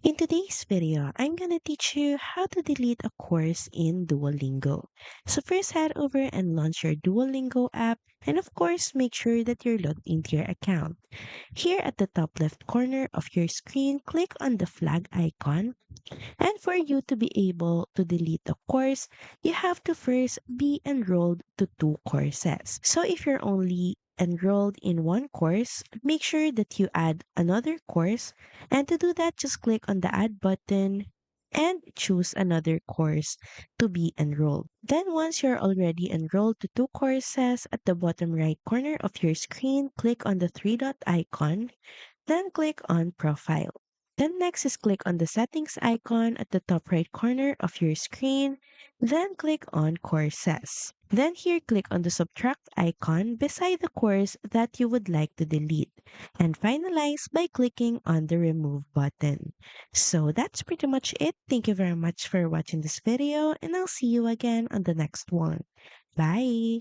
In today's video, I'm gonna teach you how to delete a course in Duolingo. So first head over and launch your Duolingo app and of course make sure that you're logged into your account. Here at the top left corner of your screen, click on the flag icon. And for you to be able to delete the course, you have to first be enrolled to two courses. So if you're only enrolled in one course, make sure that you add another course. And to do that, just click on the add button and choose another course to be enrolled. Then once you're already enrolled to two courses, at the bottom right corner of your screen, click on the three dot icon, then click on Profile. Then next is click on the settings icon at the top right corner of your screen. Then click on Courses. Then here click on the subtract icon beside the course that you would like to delete. And finalize by clicking on the remove button. So that's pretty much it. Thank you very much for watching this video and I'll see you again on the next one. Bye!